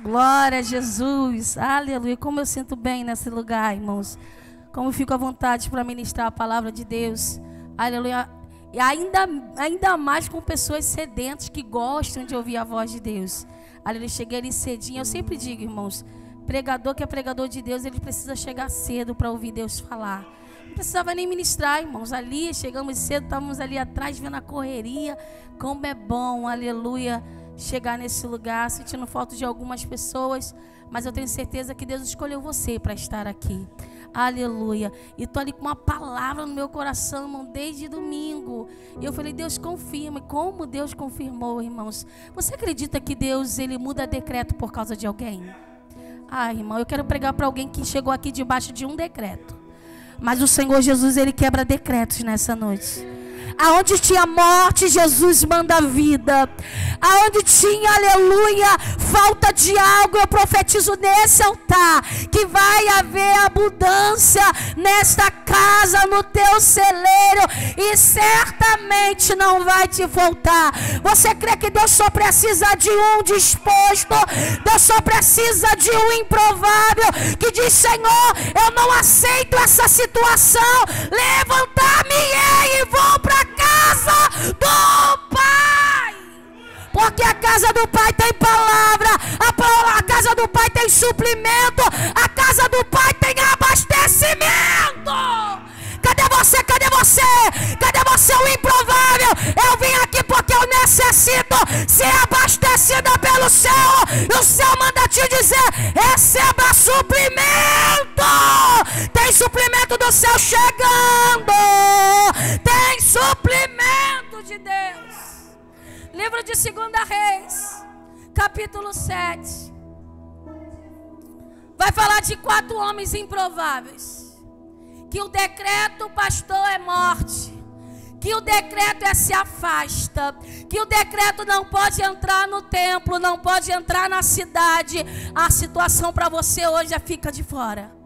Glória a Jesus. Aleluia. Como eu sinto bem nesse lugar, irmãos. Como eu fico à vontade para ministrar a palavra de Deus. Aleluia. E ainda mais com pessoas sedentas que gostam de ouvir a voz de Deus. Aleluia. Cheguei ali cedinho. Eu sempre digo, irmãos, pregador que é pregador de Deus, ele precisa chegar cedo para ouvir Deus falar. Não precisava nem ministrar, irmãos. Ali, chegamos cedo, estávamos ali atrás vendo a correria. Como é bom, aleluia, chegar nesse lugar, sentindo falta de algumas pessoas. Mas eu tenho certeza que Deus escolheu você para estar aqui. Aleluia. E estou ali com uma palavra no meu coração, irmão, desde domingo. E eu falei, Deus confirma. E como Deus confirmou, irmãos? Você acredita que Deus, ele muda decreto por causa de alguém? Ah, irmão, eu quero pregar para alguém que chegou aqui debaixo de um decreto. Mas o Senhor Jesus, ele quebra decretos nessa noite. Aonde tinha morte, Jesus manda vida. Aonde tinha, aleluia, falta de algo, eu profetizo nesse altar que vai haver abundância nesta casa, no teu celeiro, e certamente não vai te faltar. Você crê que Deus só precisa de um disposto? Deus só precisa de um improvável que diz, Senhor, eu não aceito essa situação, levantar-me-ei e vou para casa do Pai. Porque a casa do Pai tem palavra, a casa do Pai tem suprimento, a casa do Pai tem abastecimento. Cadê você? Cadê você? Cadê você, o improvável? Eu vim aqui porque eu necessito ser abastecida pelo céu. E o céu manda te dizer, receba suprimento. Tem suprimento do céu chegando. Tem suprimento de Deus. Livro de 2 Reis, capítulo 7. Vai falar de 4 homens improváveis. Que o decreto, pastor, é morte. Que o decreto é se afasta. Que o decreto não pode entrar no templo, não pode entrar na cidade. A situação para você hoje fica de fora.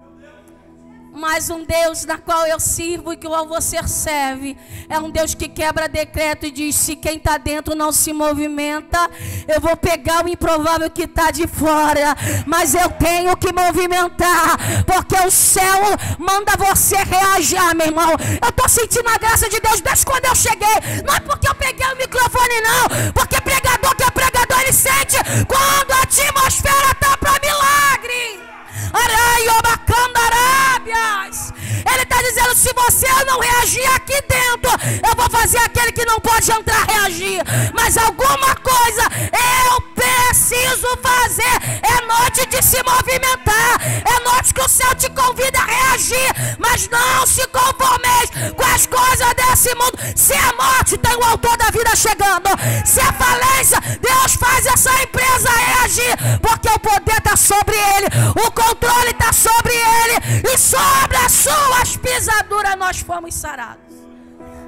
Mas um Deus na qual eu sirvo e que você serve é um Deus que quebra decreto e diz, se quem está dentro não se movimenta, eu vou pegar o improvável que está de fora, mas eu tenho que movimentar, porque o céu manda você reagir, meu irmão. Eu estou sentindo a graça de Deus desde quando eu cheguei. Não é porque eu peguei o microfone, não, porque pregador que é pregador, ele sente quando a atmosfera está para milagre. Ele está dizendo, se você não reagir aqui dentro, eu vou fazer aquele que não pode entrar reagir. Mas alguma coisa eu preciso fazer. É noite de se movimentar. É noite que o céu te convida a reagir. Mas não se conformeis com as coisas desse mundo. Se é morte, tem o autor da vida chegando. Se é falência, Deus faz essa empresa reagir. Porque o poder está sobre ele, o controle está sobre ele, e sobre as suas pisaduras nós fomos sarados.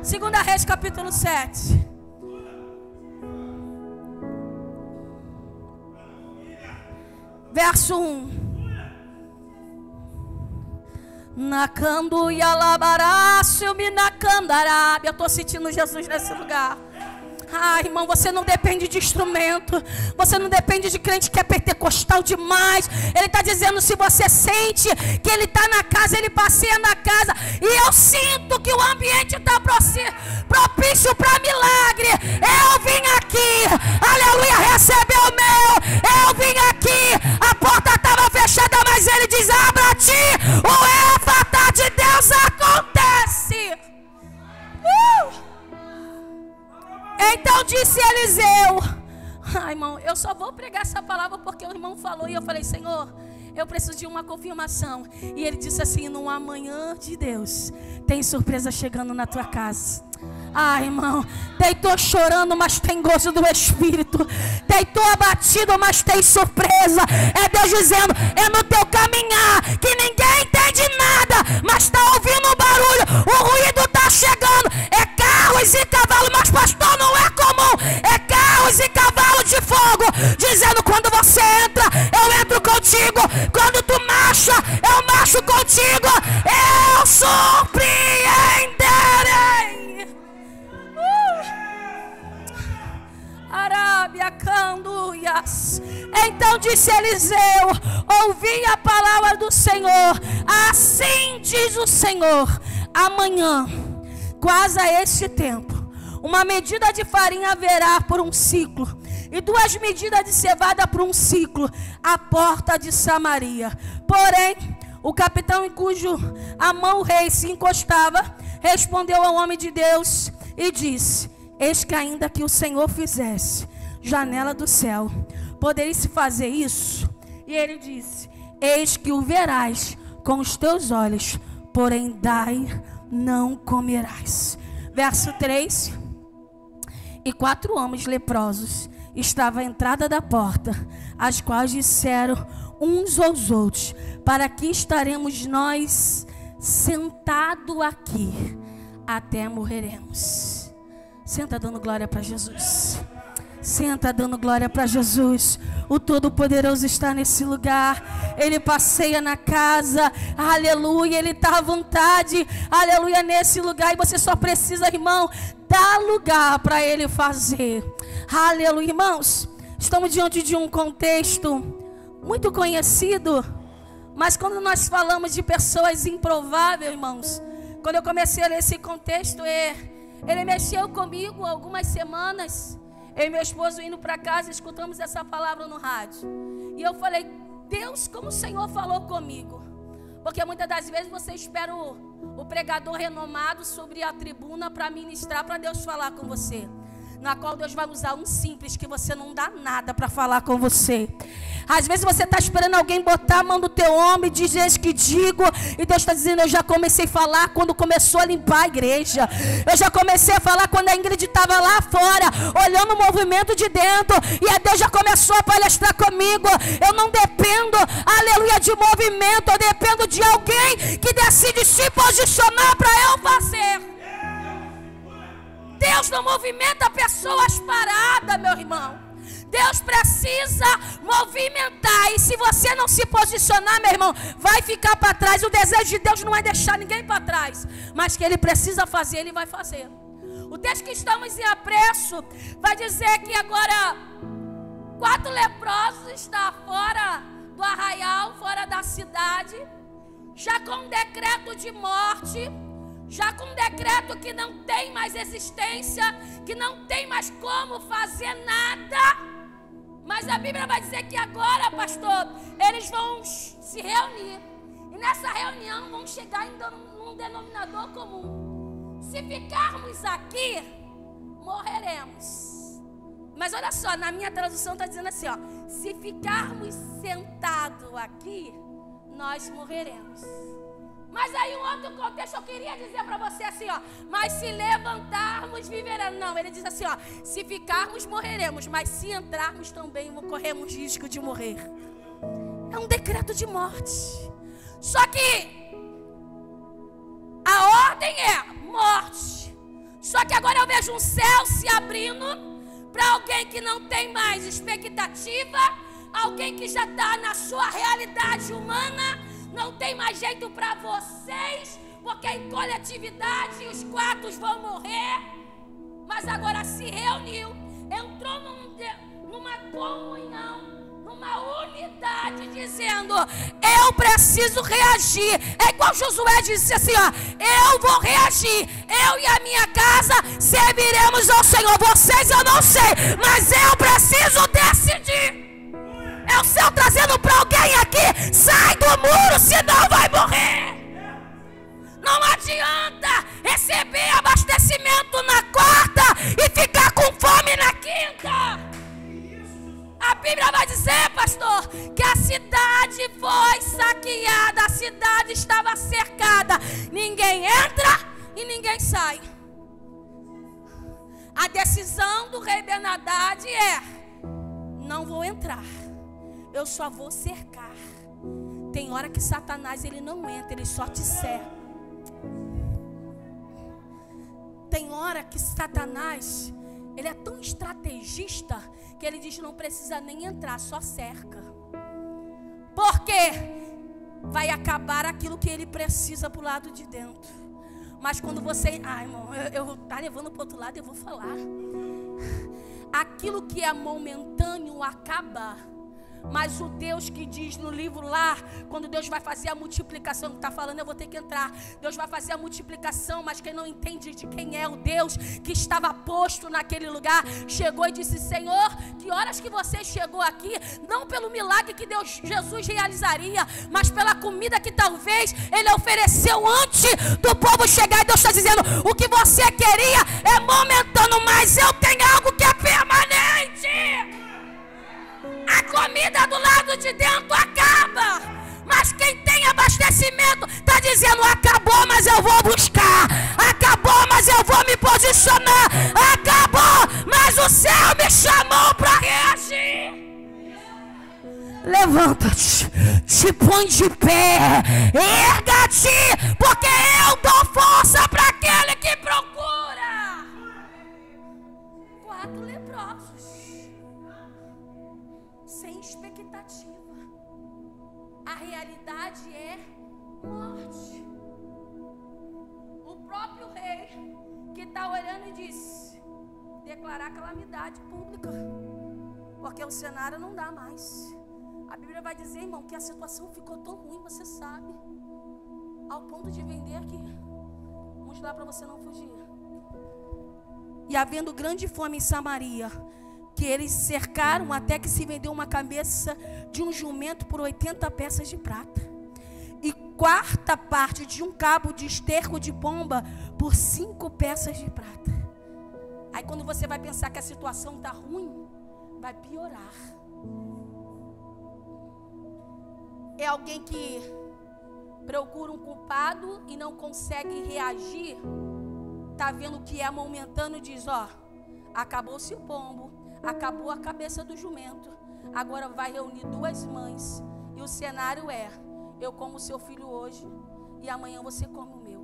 2 Reis, capítulo 7. Verso 1. Nacandu e alabarácio me nacandarábia. Eu estou sentindo Jesus nesse lugar. Ah, irmão, você não depende de instrumento. Você não depende de crente que é pentecostal demais. Ele está dizendo, se você sente que ele está na casa, ele passeia na casa, e eu sinto que o ambiente está propício para milagre, eu vim aqui, aleluia, receber o meu. Eu vim aqui, a porta estava fechada, mas ele diz, abra-te, o éfata de Deus acontece. Então disse Eliseu, irmão, eu só vou pregar essa palavra porque o irmão falou. E eu falei, Senhor, eu preciso de uma confirmação. E ele disse assim, no amanhã de Deus, tem surpresa chegando na tua casa. Ah, irmão, deitou chorando, mas tem gozo do Espírito. Deitou abatido, mas tem surpresa. É Deus dizendo, é no teu caminhar, que ninguém entende nada, mas está ouvindo o barulho, o ruído está chegando. É carros e cavalos, mas pastor, não é comum. É carros e cavalos de fogo, dizendo, quando você entra, eu entro contigo. Quando tu marcha, eu marcho contigo. Eu surpreenderei. Arábia, Canduias. Então Então disse Eliseu: ouvi a palavra do Senhor. Assim diz o Senhor: amanhã, quase a este tempo, uma medida de farinha haverá por um ciclo, e 2 medidas de cevada por um ciclo, à porta de Samaria. Porém, o capitão em cujo a mão o rei se encostava, respondeu ao homem de Deus e disse: eis que ainda que o Senhor fizesse janela do céu, poderia-se fazer isso? E ele disse: eis que o verás com os teus olhos, porém dai não comerás. Verso 3: e 4 homens leprosos estavam à entrada da porta, as quais disseram uns aos outros: para que estaremos nós sentados aqui até morreremos? Senta dando glória para Jesus. Senta dando glória para Jesus. O Todo-Poderoso está nesse lugar. Ele passeia na casa. Aleluia. Ele está à vontade. Aleluia, nesse lugar. E você só precisa, irmão, dar lugar para Ele fazer. Aleluia, irmãos. Estamos diante de um contexto muito conhecido. Mas quando nós falamos de pessoas improváveis, irmãos, quando eu comecei a ler esse contexto, ele mexeu comigo algumas semanas. Eu e meu esposo indo para casa, escutamos essa palavra no rádio. E eu falei: Deus, como o Senhor falou comigo. Porque muitas das vezes você espera o pregador renomado sobre a tribuna para ministrar, para Deus falar com você. Na qual Deus vai usar um simples que você não dá nada para falar com você. Às vezes você está esperando alguém botar a mão no teu ombro e dizer que digo. E Deus está dizendo: eu já comecei a falar quando começou a limpar a igreja. Eu já comecei a falar quando a Ingrid estava lá fora, olhando o movimento de dentro. E a Deus já começou a palestrar comigo. Eu não dependo, aleluia, de movimento. Eu dependo de alguém que decide se posicionar para eu fazer. Deus não movimenta pessoas paradas, meu irmão. Deus precisa movimentar. E se você não se posicionar, meu irmão, vai ficar para trás. O desejo de Deus não é deixar ninguém para trás, mas que Ele precisa fazer, Ele vai fazer. O texto que estamos em apreço vai dizer que agora 4 leprosos estão fora do arraial, fora da cidade, já com um decreto de morte, já com um decreto que não tem mais existência, que não tem mais como fazer nada. Mas a Bíblia vai dizer que agora, pastor, eles vão se reunir. E nessa reunião vão chegar num denominador comum. Se ficarmos aqui, morreremos. Mas olha só, na minha tradução está dizendo assim, ó: se ficarmos sentados aqui, nós morreremos. Mas aí um outro contexto eu queria dizer para você assim, ó: mas se levantarmos, viveremos. Não, ele diz assim, ó: se ficarmos, morreremos, mas se entrarmos também, corremos risco de morrer. É um decreto de morte. Só que a ordem é morte. Só que agora eu vejo um céu se abrindo para alguém que não tem mais expectativa, alguém que já está na sua realidade humana. Não tem mais jeito para vocês, porque em coletividade os 4 vão morrer. Mas agora se reuniu, entrou numa comunhão, numa unidade, dizendo: eu preciso reagir. É igual Josué disse assim, ó: eu vou reagir, eu e a minha casa serviremos ao Senhor. Vocês eu não sei, mas eu preciso decidir. É o céu trazendo para alguém aqui: sai do muro, senão vai morrer. Não adianta receber abastecimento na quarta e ficar com fome na quinta. A Bíblia vai dizer, pastor, que a cidade foi saqueada, a cidade estava cercada. Ninguém entra e ninguém sai. A decisão do rei Ben-Hadad é: não vou entrar, eu só vou cercar. Tem hora que Satanás, ele não entra, ele só te cerca. Tem hora que Satanás, ele é tão estrategista que ele diz: não precisa nem entrar, só cerca. Porque vai acabar aquilo que ele precisa pro lado de dentro. Mas quando você... irmão, eu tá levando pro outro lado, eu vou falar. Aquilo que é momentâneo acaba, Mas o Deus que diz no livro lá, quando Deus vai fazer a multiplicação, está falando, eu vou ter que entrar. Deus vai fazer a multiplicação, mas quem não entende de quem é o Deus que estava posto naquele lugar, chegou e disse: Senhor, que horas que você chegou aqui, não pelo milagre que Jesus realizaria, mas pela comida que talvez Ele ofereceu antes do povo chegar. E Deus está dizendo: o que você queria é momentâneo, mas eu tenho algo que é permanente. A comida do lado de dentro acaba, mas quem tem abastecimento está dizendo: acabou, mas eu vou buscar. Acabou, mas eu vou me posicionar. Acabou, mas o céu me chamou para reagir. Levanta-te, te põe de pé, erga-te, porque eu dou força para aquele que procura. 4 leprosos, sem expectativa. A realidade é morte. O próprio rei que está olhando e disse: declarar calamidade pública, porque o cenário não dá mais. A Bíblia vai dizer, irmão, que a situação ficou tão ruim, você sabe, ao ponto de vender aqui. Vamos lá para você não fugir. E havendo grande fome em Samaria, que eles cercaram até que se vendeu uma cabeça de um jumento por 80 peças de prata, e 1/4 de um cabo de esterco de pomba por 5 peças de prata. Aí quando você vai pensar que a situação está ruim, vai piorar. É alguém que procura um culpado e não consegue reagir. Está vendo que é momentâneo e diz: ó, acabou-se o pombo, acabou a cabeça do jumento, agora vai reunir 2 mães. E o cenário é: eu como seu filho hoje e amanhã você come o meu.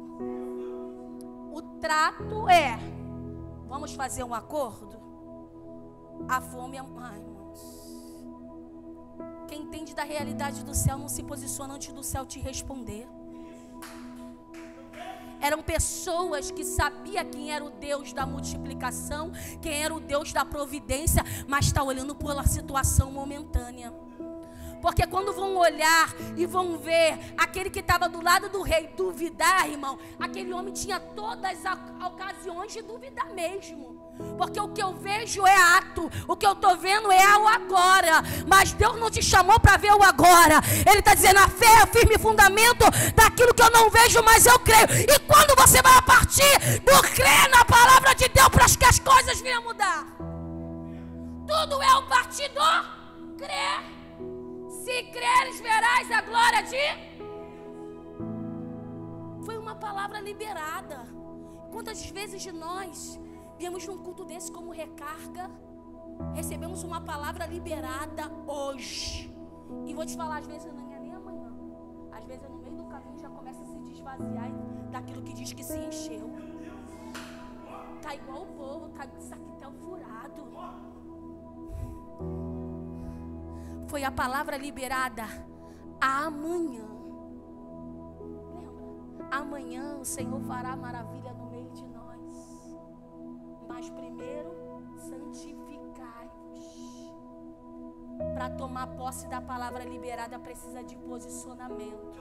O trato é: vamos fazer um acordo? A fome é... Ai, irmãos, quem entende da realidade do céu não se posiciona antes do céu te responder. Eram pessoas que sabiam quem era o Deus da multiplicação, quem era o Deus da providência, mas está olhando pela situação momentânea. Porque quando vão olhar e vão ver aquele que estava do lado do rei duvidar, irmão, aquele homem tinha todas as ocasiões de duvidar mesmo. Porque o que eu vejo é ato, o que eu estou vendo é o agora. Mas Deus não te chamou para ver o agora. Ele está dizendo: a fé é o firme fundamento daquilo que eu não vejo, mas eu creio. E quando você vai a partir do crer na palavra de Deus para que as coisas venham a mudar? Tudo é o partir do crer. Se creres, verás a glória de... Foi uma palavra liberada. Quantas vezes de nós viemos num culto desse como recarga, recebemos uma palavra liberada hoje, e vou te falar, às vezes não é nem amanhã, às vezes no meio do caminho já começa a se desvaziar daquilo que diz que se encheu. Tá igual o povo, tá saquetel furado. Foi a palavra liberada amanhã. Lembra? Amanhã o Senhor fará maravilha no meio de nós. Mas primeiro, santificai-vos. Para tomar posse da palavra liberada precisa de posicionamento.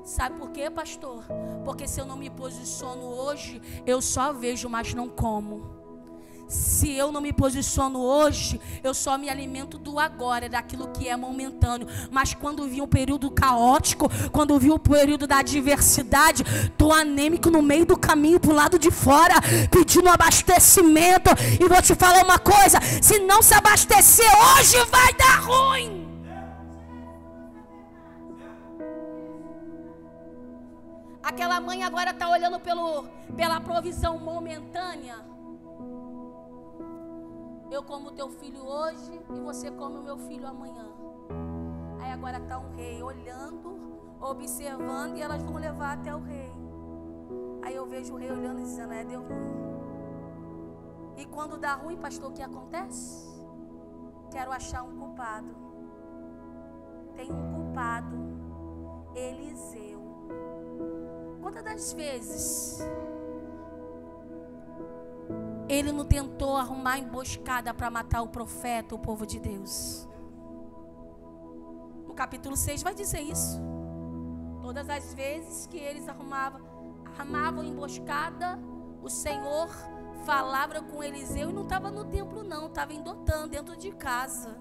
Sabe por quê, pastor? Porque se eu não me posiciono hoje, eu só vejo, mas não como. Se eu não me posiciono hoje, eu só me alimento do agora, daquilo que é momentâneo. Mas quando vir um período caótico, quando vir o período da adversidade, tô anêmico no meio do caminho pro lado de fora, pedindo abastecimento. E vou te falar uma coisa: se não se abastecer hoje, vai dar ruim. Aquela mãe agora está olhando pela provisão momentânea. Eu como o teu filho hoje e você come o meu filho amanhã. Aí agora está um rei olhando, observando, e elas vão levar até o rei. Aí eu vejo o rei olhando e dizendo: deu ruim. E quando dá ruim, pastor, o que acontece? Quero achar um culpado. Tem um culpado, Eliseu. Quantas das vezes ele não tentou arrumar emboscada para matar o profeta, o povo de Deus. No capítulo 6 vai dizer isso. Todas as vezes que eles armavam emboscada, o Senhor falava com Eliseu e não estava no templo não, estava em Dotã, dentro de casa.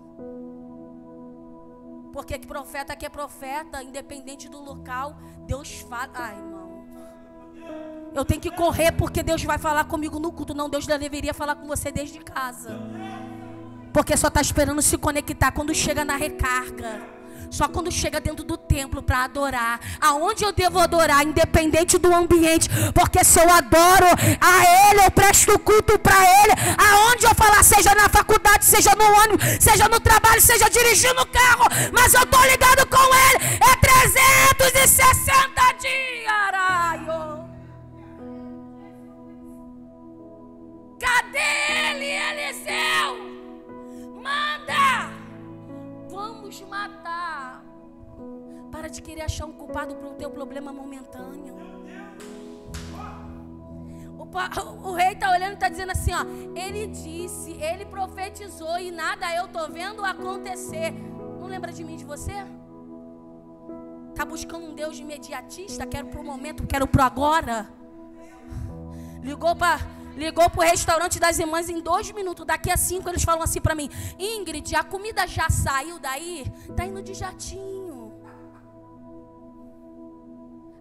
Porque profeta que é profeta, independente do local, Deus fala. Ai, irmão, eu tenho que correr porque Deus vai falar comigo no culto. Não, Deus já deveria falar com você desde casa. Porque só está esperando se conectar quando chega na recarga. Só quando chega dentro do templo para adorar. Aonde eu devo adorar, independente do ambiente. Porque se eu adoro a Ele, eu presto culto para Ele. Aonde eu falar, seja na faculdade, seja no ônibus, seja no trabalho, seja dirigindo o carro. Mas eu estou ligado com Ele. É 360 dias. Araio. Cadê ele, Eliseu? Manda! Vamos matar. Para de querer achar um culpado para o teu problema momentâneo. O rei está olhando e está dizendo assim, ó. Ele disse, ele profetizou e nada eu estou vendo acontecer. Não lembra de mim, de você? Está buscando um Deus imediatista? Quero para o momento, quero para agora. Ligou para o restaurante das irmãs em 2 minutos. Daqui a 5 eles falam assim para mim: Ingrid, a comida já saiu daí? Está indo de jatinho.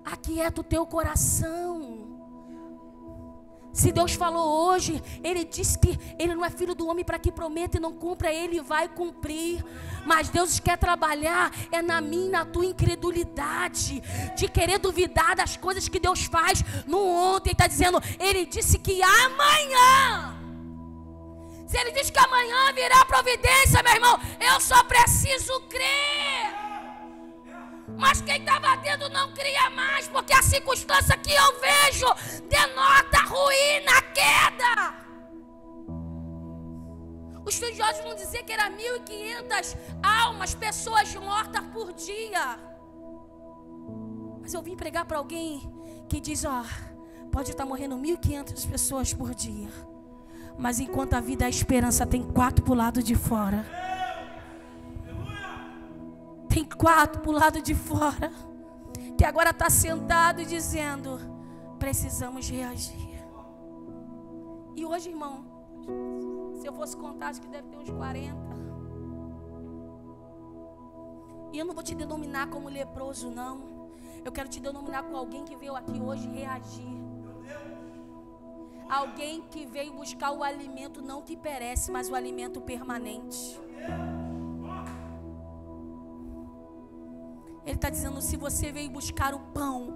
Aquieta o teu coração. Se Deus falou hoje, Ele disse que Ele não é filho do homem para que prometa e não cumpra, Ele vai cumprir. Mas Deus quer trabalhar na minha e na tua incredulidade, de querer duvidar das coisas que Deus faz no ontem. Está dizendo, Ele disse que amanhã, se Ele diz que amanhã virá providência, meu irmão, eu só preciso crer. Mas quem estava dentro não cria mais, porque a circunstância que eu vejo denota ruína, queda. Os estudiosos vão dizer que era 1.500 almas, pessoas mortas por dia. Mas eu vim pregar para alguém que diz, ó, pode estar morrendo 1.500 pessoas por dia, mas enquanto a vida é a esperança, tem 4 para o lado de fora. Tem 4 para o lado de fora, que agora está sentado e dizendo, precisamos reagir. E hoje, irmão, se eu fosse contar, acho que deve ter uns 40. E eu não vou te denominar como leproso, não. Eu quero te denominar com alguém que veio aqui hoje reagir. Alguém que veio buscar o alimento não que perece, mas o alimento permanente. Ele está dizendo, se você veio buscar o pão,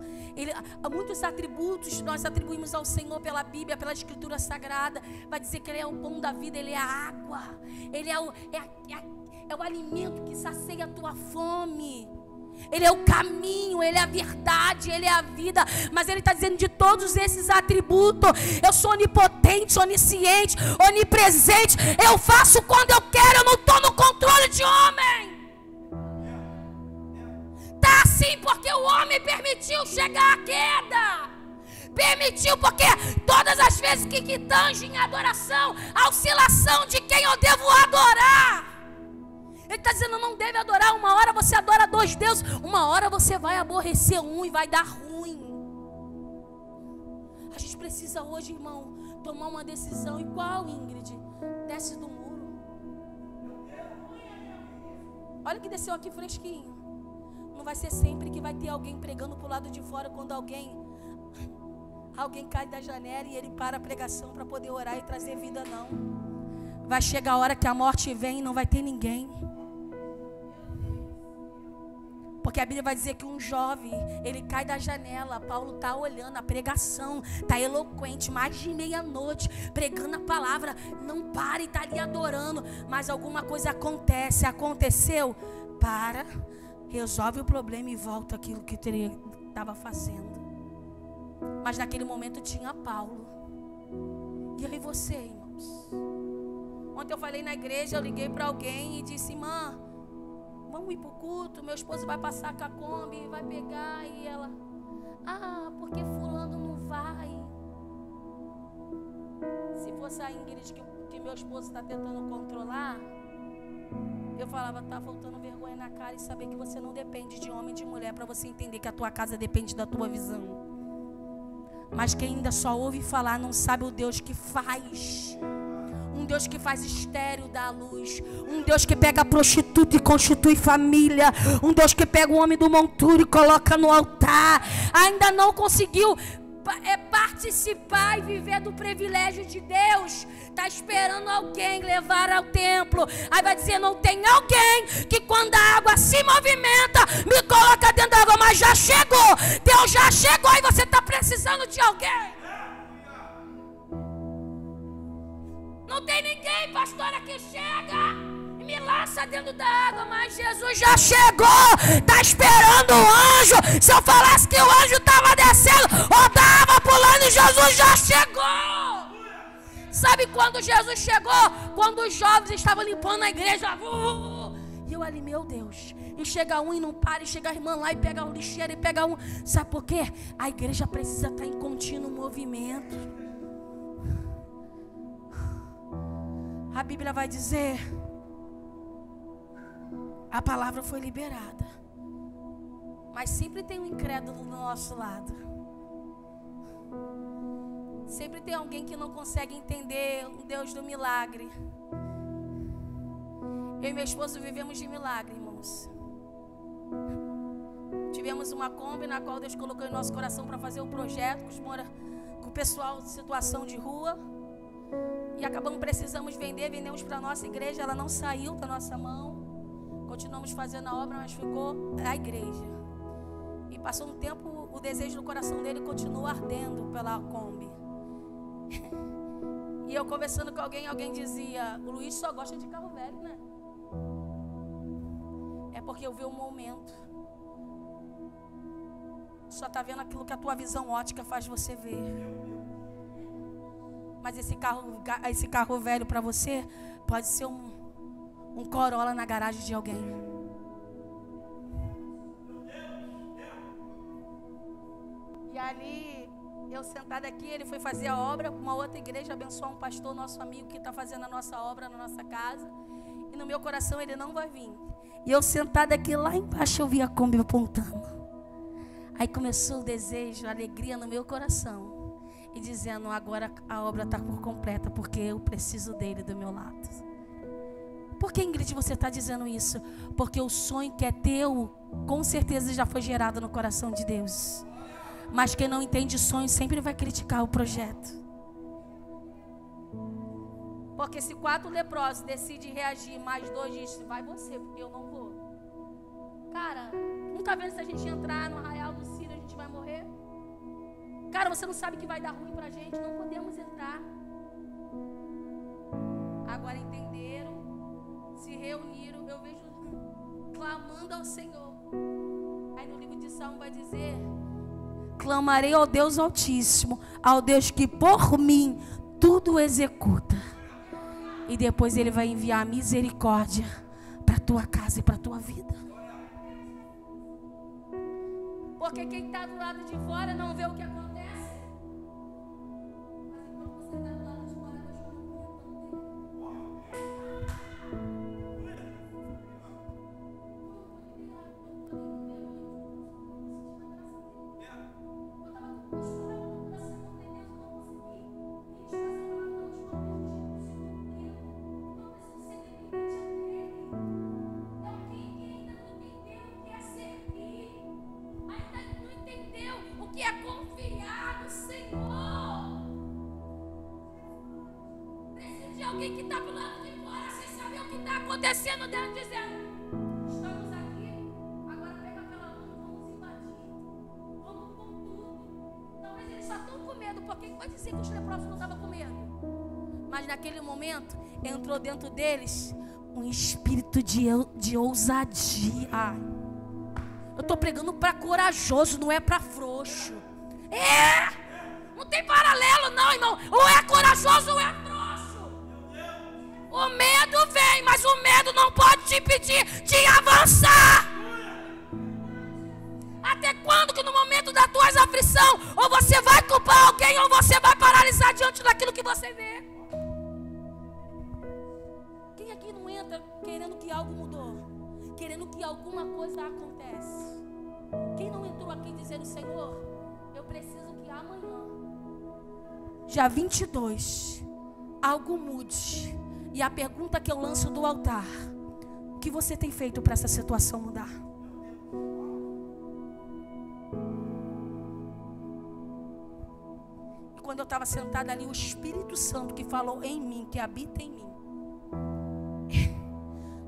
há muitos atributos nós atribuímos ao Senhor pela Bíblia, pela Escritura Sagrada. Vai dizer que Ele é o pão da vida, Ele é a água, Ele é o alimento que sacia a tua fome. Ele é o caminho, Ele é a verdade, Ele é a vida. Mas Ele está dizendo, de todos esses atributos, eu sou onipotente, onisciente, onipresente. Eu faço quando eu quero, eu não estou no controle de homem. Está assim porque o homem permitiu chegar à queda. Permitiu porque todas as vezes que tange em adoração, a oscilação de quem eu devo adorar. Ele está dizendo, não deve adorar. Uma hora você adora 2 deuses, uma hora você vai aborrecer um e vai dar ruim. A gente precisa hoje, irmão, tomar uma decisão. E qual, Ingrid? Desce do muro. Olha que desceu aqui fresquinho. Não vai ser sempre que vai ter alguém pregando para o lado de fora quando alguém cai da janela e ele para a pregação para poder orar e trazer vida, não. Vai chegar a hora que a morte vem e não vai ter ninguém. Porque a Bíblia vai dizer que um jovem, ele cai da janela. Paulo está olhando a pregação, está eloquente, mais de meia-noite, pregando a palavra. Não para e está ali adorando. Mas alguma coisa acontece. Aconteceu? Para, resolve o problema e volta aquilo que estava fazendo. Mas naquele momento tinha Paulo. E aí você, irmãos? Ontem eu falei na igreja, eu liguei para alguém e disse, irmã, vamos ir para o culto, meu esposo vai passar com a Kombi e vai pegar. E ela, porque fulano não vai. Se fosse a Ingrid que meu esposo está tentando controlar, eu falava, tá faltando vergonha na cara e saber que você não depende de homem e de mulher para você entender que a tua casa depende da tua visão. Mas quem ainda só ouve falar não sabe o Deus que faz. Um Deus que faz estéril da luz. Um Deus que pega a prostituta e constitui família. Um Deus que pega o homem do monturo e coloca no altar. Ainda não conseguiu participar e viver do privilégio de Deus. Está esperando alguém levar ao templo. Aí vai dizer, não tem alguém que quando a água se movimenta me coloca dentro da água. Mas já chegou, Deus já chegou e você está precisando de alguém. Não tem ninguém, pastora, que chega e me lança dentro da água. Mas Jesus já chegou, está esperando o anjo. Se eu falasse que o anjo estava descendo, ou estava pulando, Jesus já chegou. Sabe quando Jesus chegou? Quando os jovens estavam limpando a igreja. E eu ali, meu Deus. E chega um e não para, e chega a irmã lá e pega um lixeiro e pega um. Sabe por quê? A igreja precisa estar em contínuo movimento. A Bíblia vai dizer, a palavra foi liberada, mas sempre tem um incrédulo do nosso lado. Sempre tem alguém que não consegue entender o Deus do milagre. Eu e meu esposo vivemos de milagre, irmãos. Tivemos uma Kombi na qual Deus colocou em nosso coração para fazer um projeto com o pessoal de situação de rua. E acabamos, precisamos vendemos para a nossa igreja. Ela não saiu da nossa mão. Continuamos fazendo a obra, mas ficou a igreja. E passou um tempo, o desejo do coração dele continua ardendo pela Kombi. E eu conversando com alguém dizia, o Luiz só gosta de carro velho, né? É porque eu vi o momento. Só está vendo aquilo que a tua visão ótica faz você ver. Mas esse carro velho para você pode ser um Corolla na garagem de alguém. E ali, eu sentada aqui, ele foi fazer a obra com uma outra igreja, abençoar um pastor, nosso amigo, que está fazendo a nossa obra na nossa casa. E no meu coração ele não vai vir. E eu sentada aqui, lá embaixo eu vi a Kombi apontando. Aí começou o desejo, a alegria no meu coração. E dizendo, agora a obra está por completa, porque eu preciso dele do meu lado. Por que, Ingrid, você está dizendo isso? Porque o sonho que é teu, com certeza já foi gerado no coração de Deus. Mas quem não entende sonho sempre vai criticar o projeto. Porque se 4 leprosos decidem reagir, mais 2 dizem, vai você, porque eu não vou. Cara, não está vendo se a gente entrar no arraial do Sírio, a gente vai morrer? Cara, você não sabe que vai dar ruim pra gente, não podemos entrar. Agora entenderam, se reuniram, eu vejo clamando ao Senhor. Aí no livro de Salmo vai dizer, clamarei ao Deus Altíssimo, ao Deus que por mim tudo executa. E depois Ele vai enviar misericórdia para a tua casa e para a tua vida. Porque quem está do lado de fora não vê o que acontece. Mas enquanto você está do lado de fora, Deus está que é confiar no Senhor. Precisa de alguém que está do lado de fora sem saber o que está acontecendo dentro, dizendo, estamos aqui, agora pega pela mão, vamos invadir, vamos com tudo. Talvez eles só estão com medo, porque vai dizer que os leprosos não estavam com medo. Mas naquele momento entrou dentro deles um espírito de ousadia. Eu estou pregando para corajoso, não é para frouxo. Não tem paralelo não, irmão. Ou é corajoso ou é frouxo. O medo vem, mas o medo não pode te impedir de avançar. Até quando que no momento da tua aflição, ou você vai culpar alguém, ou você vai paralisar diante daquilo que você vê. Quem aqui não entra querendo que algo mudou? Querendo que alguma coisa acontece? Quem não entrou aqui dizendo, Senhor, eu preciso que amanhã, dia 22, algo mude. E a pergunta que eu lanço do altar: o que você tem feito para essa situação mudar? E quando eu estava sentada ali, o Espírito Santo que falou em mim, que habita em mim,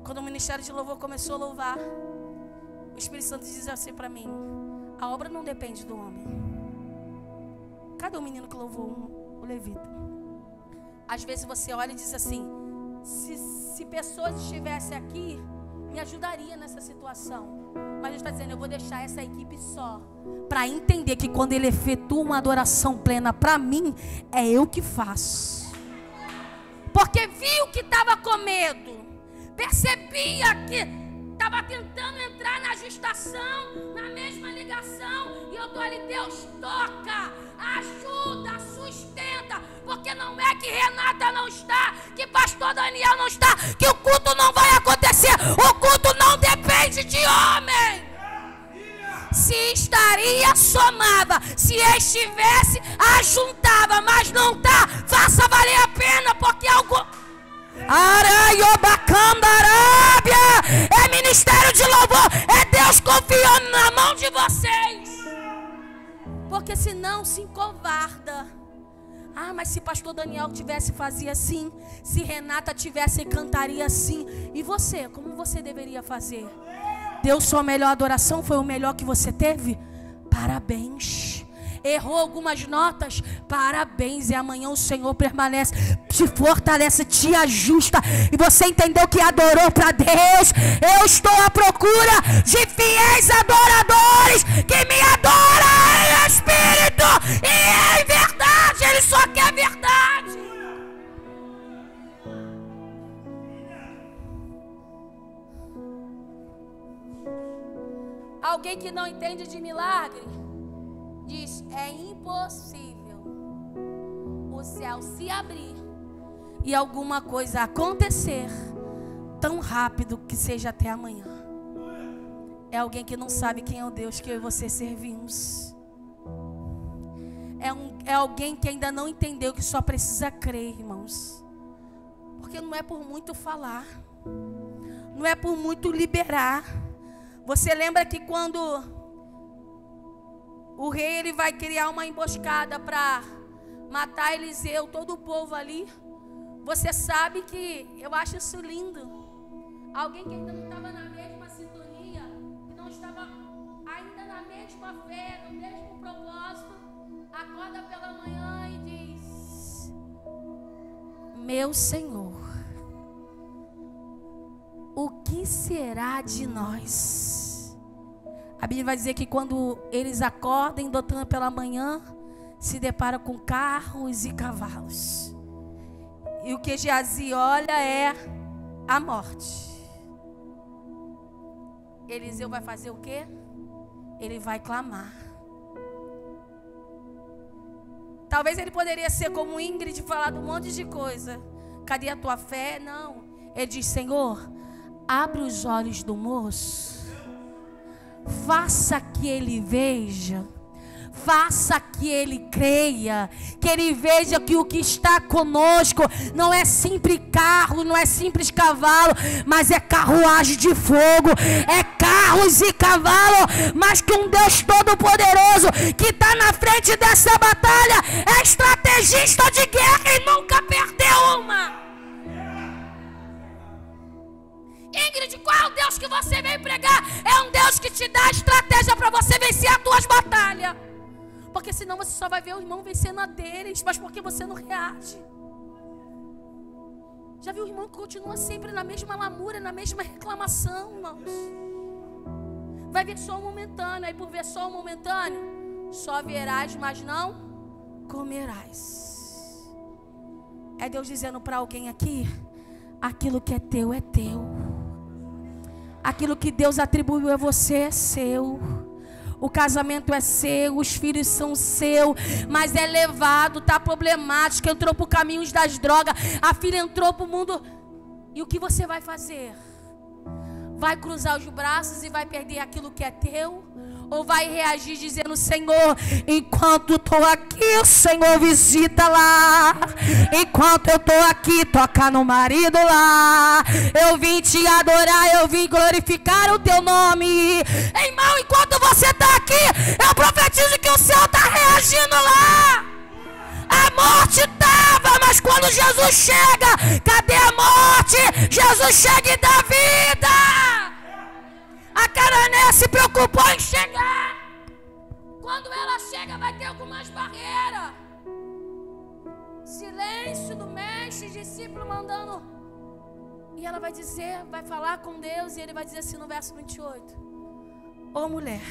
quando o ministério de louvor começou a louvar, o Espírito Santo diz assim para mim: a obra não depende do homem. Cadê o menino que louvou o levita? Às vezes você olha e diz assim: se pessoas estivessem aqui, me ajudaria nessa situação. Mas Deus está dizendo: eu vou deixar essa equipe só, para entender que quando Ele efetua uma adoração plena para mim, é eu que faço. Porque viu que estava com medo, percebia que estava tentando entrar na ajustação, na mesma ligação, e eu estou ali: Deus, toca, ajuda, sustenta, porque não é que Renata não está, que pastor Daniel não está, que o culto não vai acontecer. O culto não depende de homem. Se estaria, somava. Se estivesse, ajuntava. Mas não está, faça valer a pena, porque algo... É ministério de louvor, é Deus confiando na mão de vocês. Porque senão se encovarda. Ah, mas se pastor Daniel tivesse, fazia assim. Se Renata tivesse, cantaria assim. E você, como você deveria fazer? Deu sua melhor adoração? Foi o melhor que você teve? Parabéns. Errou algumas notas? Parabéns. E amanhã o Senhor permanece, te fortalece, te ajusta. E você entendeu que adorou para Deus. Eu estou à procura de fiéis adoradores que me adoram em espírito e em verdade. Ele só quer verdade. Alguém que não entende de milagre diz: é impossível o céu se abrir e alguma coisa acontecer tão rápido que seja até amanhã. É alguém que não sabe quem é o Deus que eu e você servimos. É alguém que ainda não entendeu que só precisa crer, irmãos. Porque não é por muito falar, não é por muito liberar. Você lembra que quando o rei ele vai criar uma emboscada para matar Eliseu, todo o povo ali? Você sabe que eu acho isso lindo. Alguém que ainda não estava na mesma sintonia, que não estava ainda na mesma fé, no mesmo propósito, acorda pela manhã e diz: meu Senhor, o que será de nós? A Bíblia vai dizer que quando eles acordam em Dotã pela manhã, se deparam com carros e cavalos. E o que Geazi olha é a morte. Eliseu vai fazer o quê? Ele vai clamar. Talvez ele poderia ser como Ingrid, falar de um monte de coisa. Cadê a tua fé? Não. Ele diz: Senhor, abre os olhos do moço, faça que ele veja, faça que ele creia, que ele veja que o que está conosco não é simples carro, não é simples cavalo, mas é carruagem de fogo, é carros e cavalo, mas que um Deus todo-poderoso que está na frente dessa batalha é estrategista de guerra e nunca perdeu uma. Ingrid, qual é o Deus que você veio pregar? É um Deus que te dá estratégia para você vencer as tuas batalhas. Porque senão você só vai ver o irmão vencendo a deles. Mas porque você não reage? Já viu o irmão que continua sempre na mesma lamúria, na mesma reclamação, irmãos? Vai ver só o momentâneo. Aí por ver só o momentâneo, só verás, mas não comerás. É Deus dizendo para alguém aqui: aquilo que é teu é teu. Aquilo que Deus atribuiu a você é seu. O casamento é seu, os filhos são seus, mas é levado, tá problemático, entrou por caminhos das drogas, a filha entrou pro mundo. E o que você vai fazer? Vai cruzar os braços e vai perder aquilo que é teu? Ou vai reagir dizendo: Senhor, enquanto estou aqui, o Senhor visita lá. Enquanto eu estou aqui, toca no marido lá. Eu vim te adorar, eu vim glorificar o teu nome. Irmão, enquanto você está aqui, eu profetizo que o céu está reagindo lá. A morte estava, mas quando Jesus chega, cadê a morte? Jesus chega e dá vida. A Canané se preocupou em chegar. Quando ela chega, vai ter algumas barreiras. Silêncio do mestre, discípulo mandando. E ela vai dizer, vai falar com Deus, e ele vai dizer assim no verso 28. Ô mulher,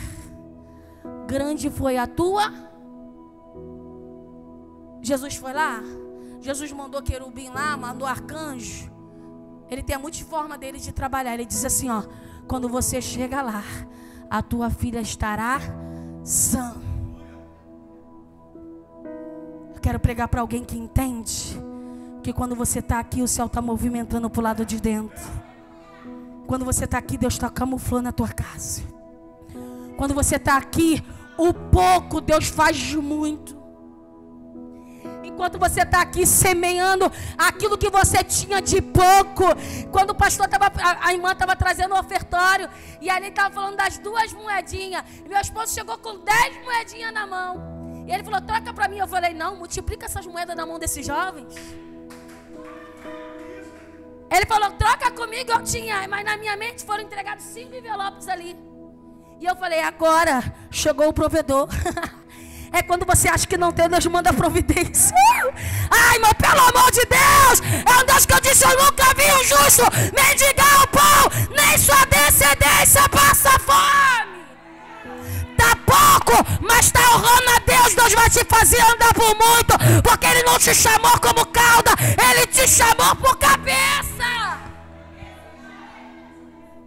grande foi a tua. Jesus foi lá. Jesus mandou querubim lá, mandou arcanjo. Ele tem a multiforma dele de trabalhar. Ele diz assim, ó: quando você chega lá, a tua filha estará sã. Eu quero pregar para alguém que entende que quando você está aqui, o céu está movimentando para o lado de dentro. Quando você está aqui, Deus está camuflando a tua casa. Quando você está aqui, o pouco Deus faz de muito. Enquanto você está aqui semeando aquilo que você tinha de pouco. Quando o pastor estava, a irmã estava trazendo o ofertório, e ali estava falando das 2 moedinhas. E meu esposo chegou com 10 moedinhas na mão. E ele falou: troca para mim. Eu falei: não, multiplica essas moedas na mão desses jovens. Ele falou: troca comigo. Eu tinha, mas na minha mente foram entregados 5 envelopes ali. E eu falei: agora chegou o provedor. É quando você acha que não tem, Deus manda providência. Ai, mas pelo amor de Deus, é um Deus que eu disse: eu nunca vi um justo mendigar o pão, nem sua descendência passa fome. Tá pouco, mas tá honrando a Deus. Deus vai te fazer andar por muito, porque Ele não te chamou como cauda, Ele te chamou por cabeça.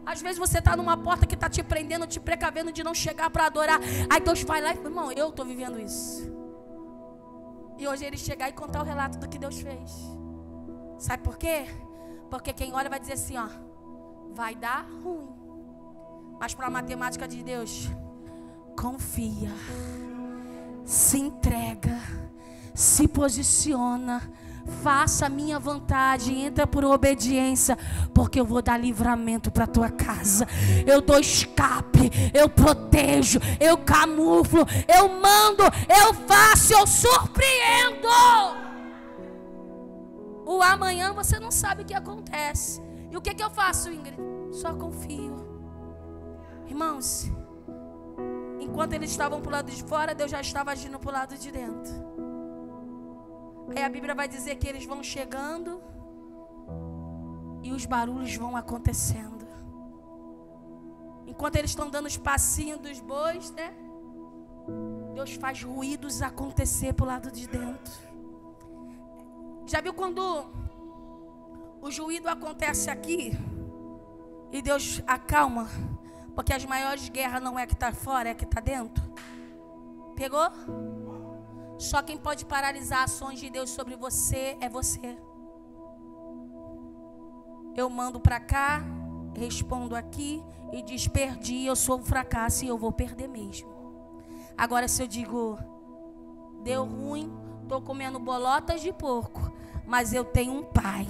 Às vezes você está numa porta que está te prendendo, te precavendo de não chegar para adorar. Aí Deus vai lá e fala: irmão, eu estou vivendo isso. E hoje ele chegar e contar o relato do que Deus fez. Sabe por quê? Porque quem olha vai dizer assim, ó: vai dar ruim. Mas para a matemática de Deus, confia, se entrega, se posiciona. Faça a minha vontade, entra por obediência, porque eu vou dar livramento para a tua casa. Eu dou escape, eu protejo, eu camuflo, eu mando, eu faço, eu surpreendo. O amanhã você não sabe o que acontece. E o que eu faço, Ingrid? Só confio. Irmãos, enquanto eles estavam para o lado de fora, Deus já estava agindo para o lado de dentro. Aí a Bíblia vai dizer que eles vão chegando e os barulhos vão acontecendo. Enquanto eles estão dando os passinhos dos bois, né? Deus faz ruídos acontecer pro lado de dentro. Já viu quando o ruído acontece aqui e Deus acalma? Porque as maiores guerras não é que está fora, é que está dentro. Pegou? Só quem pode paralisar ações de Deus sobre você é você. Eu mando para cá, respondo aqui e diz: perdi, eu sou um fracasso e eu vou perder mesmo. Agora se eu digo: deu ruim, estou comendo bolotas de porco, mas eu tenho um pai.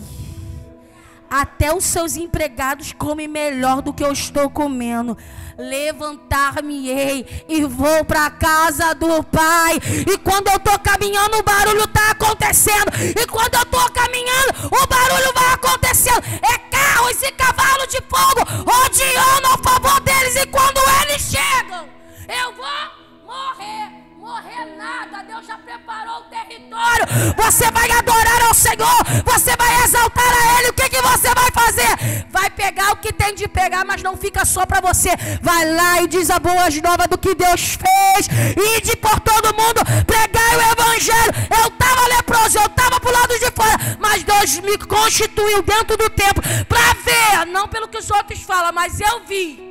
Até os seus empregados comem melhor do que eu estou comendo. Levantar-me-ei e vou para a casa do Pai. E quando eu estou caminhando, o barulho está acontecendo. E quando eu estou caminhando, o barulho vai acontecendo. É carros e cavalos de fogo rodeando a favor deles. E quando eles chegam, eu vou morrer. Morrer nada, Deus já preparou o território. Você vai adorar ao Senhor, você vai exaltar a Ele. O que você vai fazer? Vai pegar o que tem de pegar, mas não fica só para você. Vai lá e diz a boas novas do que Deus fez. Ide por todo mundo, pregai o evangelho. Eu estava leproso, eu estava pro lado de fora, mas Deus me constituiu dentro do templo para ver, não pelo que os outros falam, mas eu vi.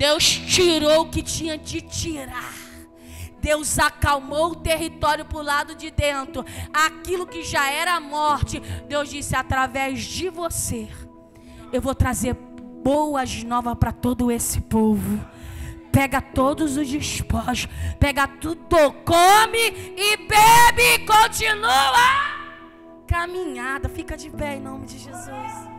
Deus tirou o que tinha de tirar. Deus acalmou o território para o lado de dentro. Aquilo que já era morte, Deus disse: através de você, eu vou trazer boas novas para todo esse povo. Pega todos os despojos, pega tudo, come e bebe e continua caminhada. Fica de pé em nome de Jesus.